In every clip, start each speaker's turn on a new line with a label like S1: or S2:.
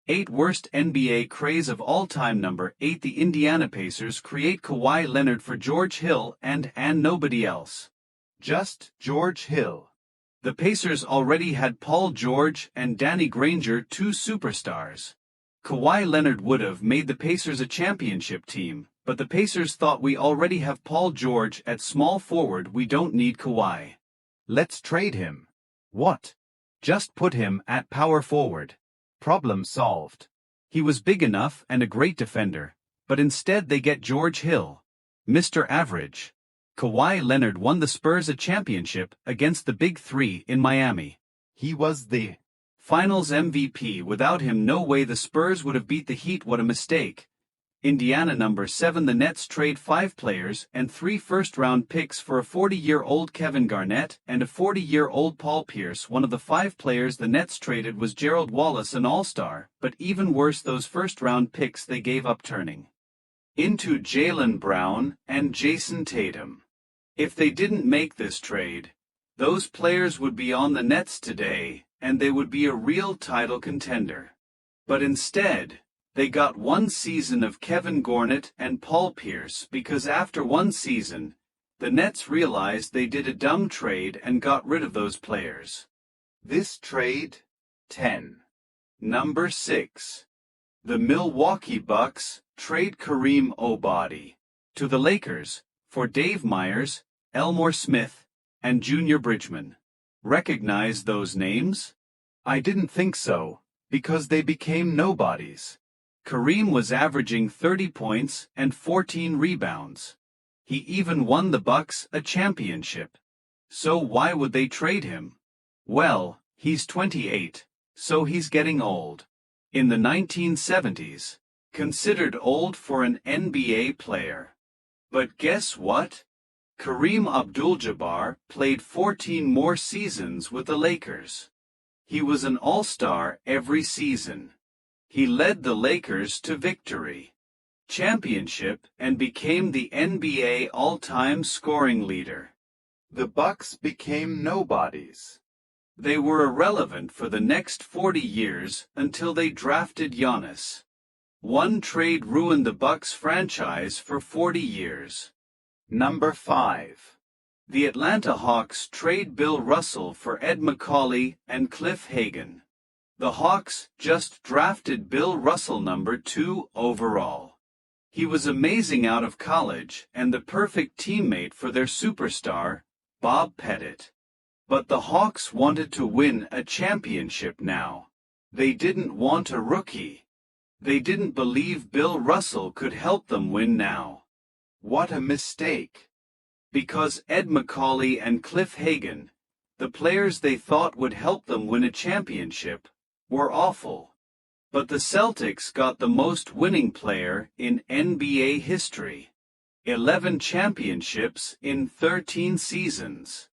S1: 8 Worst NBA Craze of All Time. Number 8 The Indiana Pacers create Kawhi Leonard for George Hill and nobody else.
S2: Just George Hill.
S1: The Pacers already had Paul George and Danny Granger, two superstars. Kawhi Leonard would have made the Pacers a championship team, but the Pacers thought we already have Paul George at small forward, we don't need Kawhi.
S2: Let's trade him. What? Just put him at power forward. Problem solved.
S1: He was big enough and a great defender, but instead they get George Hill, Mr. Average. Kawhi Leonard won the Spurs a championship against the Big Three in Miami.
S2: He was the
S1: Finals MVP. Without him, no way the Spurs would have beat the Heat. What a mistake. Indiana. Number 7 The Nets trade 5 players and 3 first-round picks for a 40-year-old Kevin Garnett and a 40-year-old Paul Pierce. One of the 5 players the Nets traded was Gerald Wallace, an all-star, but even worse, those first-round picks they gave up, turning into Jaylen Brown and Jason Tatum. If they didn't make this trade, those players would be on the Nets today, and they would be a real title contender. But instead, they got 1 season of Kevin Garnett and Paul Pierce, because after 1 season, the Nets realized they did a dumb trade and got rid of those players.
S2: This trade. 10.
S1: Number 6. The Milwaukee Bucks trade Kareem Abdi to the Lakers for Dave Myers, Elmore Smith, and Junior Bridgman. Recognize those names?
S2: I didn't think so, because they became nobodies.
S1: Kareem was averaging 30 points and 14 rebounds. He even won the Bucks a championship. So why would they trade him? Well, he's 28, so he's getting old. In the 1970s, considered old for an NBA player. But guess what? Kareem Abdul-Jabbar played 14 more seasons with the Lakers. He was an all-star every season. He led the Lakers to victory, championship, and became the NBA all-time scoring leader.
S2: The Bucks became nobodies.
S1: They were irrelevant for the next 40 years until they drafted Giannis. One trade ruined the Bucks franchise for 40 years.
S2: Number 5.
S1: The Atlanta Hawks trade Bill Russell for Ed Macauley and Cliff Hagan. The Hawks just drafted Bill Russell number 2 overall. He was amazing out of college and the perfect teammate for their superstar, Bob Pettit. But the Hawks wanted to win a championship now. They didn't want a rookie. They didn't believe Bill Russell could help them win now.
S2: What a mistake.
S1: Because Ed Macauley and Cliff Hagan, the players they thought would help them win a championship, were awful. But the Celtics got the most winning player in NBA history. 11 championships in 13 seasons.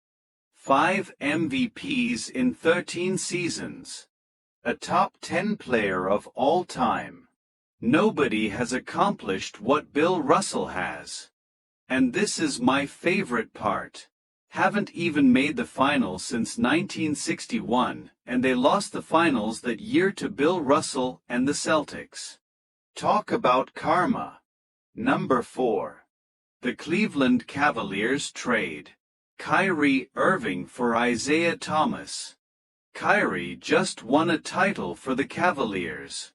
S1: 5 MVPs in 13 seasons.
S2: A top 10 player of all time.
S1: Nobody has accomplished what Bill Russell has. And this is my favorite part. Haven't even made the finals since 1961, and they lost the finals that year to Bill Russell and the Celtics.
S2: Talk about karma. Number 4.
S1: The Cleveland Cavaliers trade Kyrie Irving for Isaiah Thomas. Kyrie just won a title for the Cavaliers.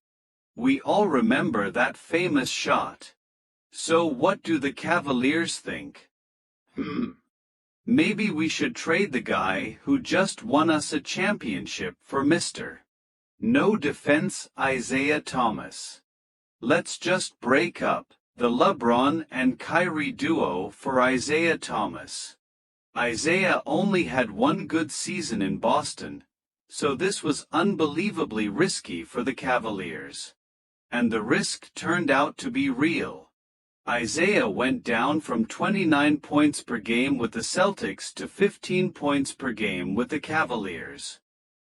S1: We all remember that famous shot. So what do the Cavaliers think? Maybe we should trade the guy who just won us a championship for Mr. No defense Isaiah Thomas. Let's just break up the LeBron and Kyrie duo for Isaiah Thomas. Isaiah only had 1 good season in Boston, so this was unbelievably risky for the Cavaliers. And the risk turned out to be real. Isaiah went down from 29 points per game with the Celtics to 15 points per game with the Cavaliers.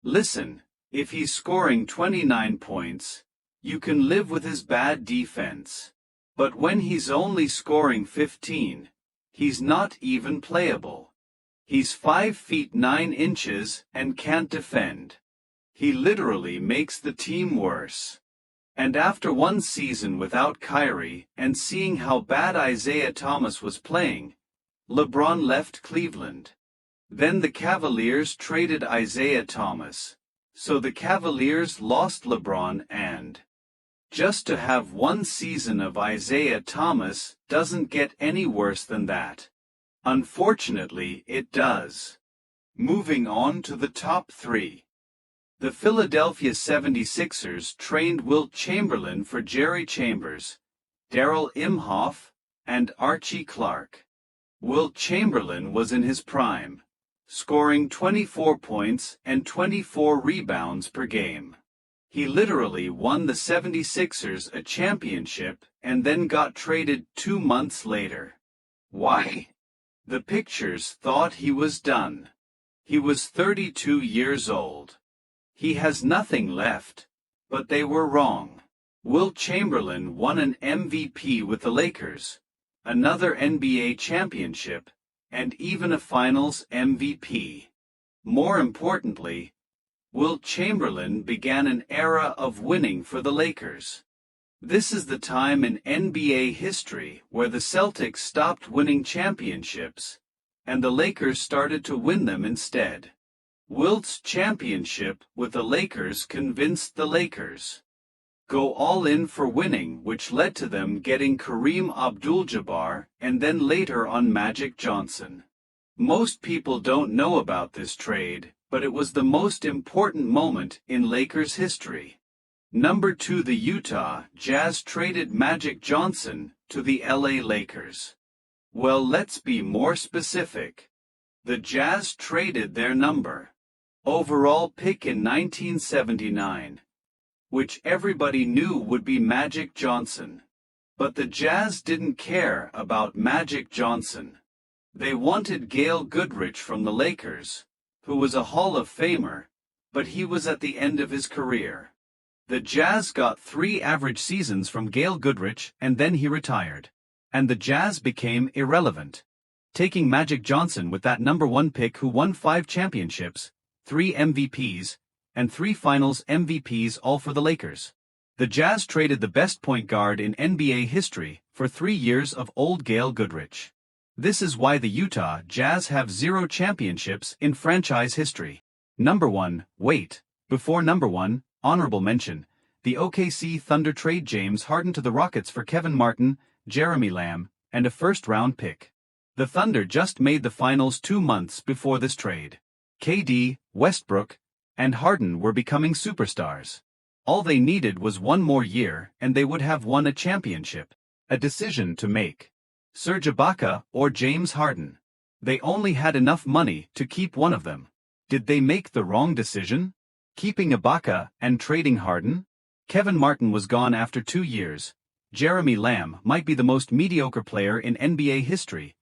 S1: Listen, if he's scoring 29 points, you can live with his bad defense. But when he's only scoring 15, he's not even playable. He's 5 feet 9 inches and can't defend. He literally makes the team worse. And after one season without Kyrie and seeing how bad Isaiah Thomas was playing, LeBron left Cleveland. Then the Cavaliers traded Isaiah Thomas. So the Cavaliers lost LeBron and just to have one season of Isaiah Thomas doesn't get any worse than that. Unfortunately, it does. Moving on to the top 3. The Philadelphia 76ers trained Wilt Chamberlain for Jerry Chambers, Darrell Imhoff, and Archie Clark. Wilt Chamberlain was in his prime, scoring 24 points and 24 rebounds per game. He literally won the 76ers a championship and then got traded 2 months later. Why? The pictures thought he was done. He was 32 years old. He has nothing left, but they were wrong. Wilt Chamberlain won an MVP with the Lakers, another NBA championship, and even a Finals MVP. More importantly, Wilt Chamberlain began an era of winning for the Lakers. This is the time in NBA history where the Celtics stopped winning championships, and the Lakers started to win them instead. Wilt's championship with the Lakers convinced the Lakers go all in for winning, which led to them getting Kareem Abdul-Jabbar and then later on Magic Johnson. Most people don't know about this trade, but it was the most important moment in Lakers history. Number 2, the Utah Jazz traded Magic Johnson to the LA Lakers. Well, let's be more specific. The Jazz traded their number overall pick in 1979, which everybody knew would be Magic Johnson. But the Jazz didn't care about Magic Johnson. They wanted Gail Goodrich from the Lakers, who was a Hall of Famer, but he was at the end of his career. The Jazz got 3 average seasons from Gail Goodrich and then he retired. And the Jazz became irrelevant. Taking Magic Johnson with that number 1 pick who won 5 championships, 3 MVPs, and 3 Finals MVPs all for the Lakers. The Jazz traded the best point guard in NBA history for 3 years of old Gail Goodrich. This is why the Utah Jazz have 0 championships in franchise history. Number 1, wait. Before number 1, honorable mention, the OKC Thunder trade James Harden to the Rockets for Kevin Martin, Jeremy Lamb, and a first-round pick. The Thunder just made the finals 2 months before this trade. KD, Westbrook, and Harden were becoming superstars. All they needed was 1 more year and they would have won a championship. A decision to make. Serge Ibaka or James Harden. They only had enough money to keep one of them. Did they make the wrong decision? Keeping Ibaka and trading Harden? Kevin Martin was gone after 2 years. Jeremy Lamb might be the most mediocre player in NBA history,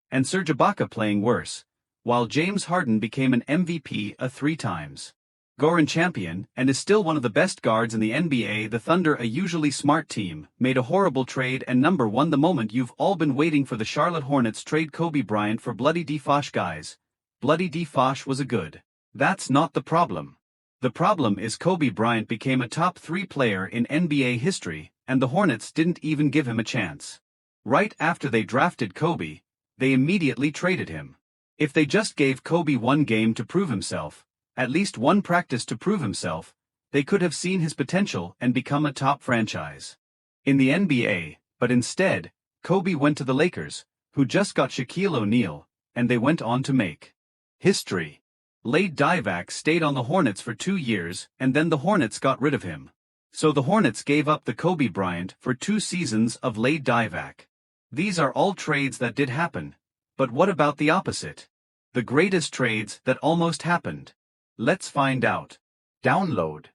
S1: and Serge Ibaka playing worse, while James Harden became an MVP 3 times. Goran champion and is still one of the best guards in the NBA. The Thunder, a usually smart team, made a horrible trade and number 1 the moment you've all been waiting for. The Charlotte Hornets trade Kobe Bryant for Bloody D. Fosh. Guys, Bloody D. Fosh was a good. That's not the problem. The problem is Kobe Bryant became a top 3 player in NBA history, and the Hornets didn't even give him a chance. Right after they drafted Kobe, they immediately traded him. If they just gave Kobe 1 game to prove himself, at least 1 practice to prove himself, they could have seen his potential and become a top franchise in the NBA, but instead, Kobe went to the Lakers, who just got Shaquille O'Neal, and they went on to make history. Lade Divac stayed on the Hornets for 2 years and then the Hornets got rid of him. So the Hornets gave up the Kobe Bryant for 2 seasons of Lade Divac. These are all trades that did happen, but what about the opposite? The greatest trades that almost happened? Let's find out. Download.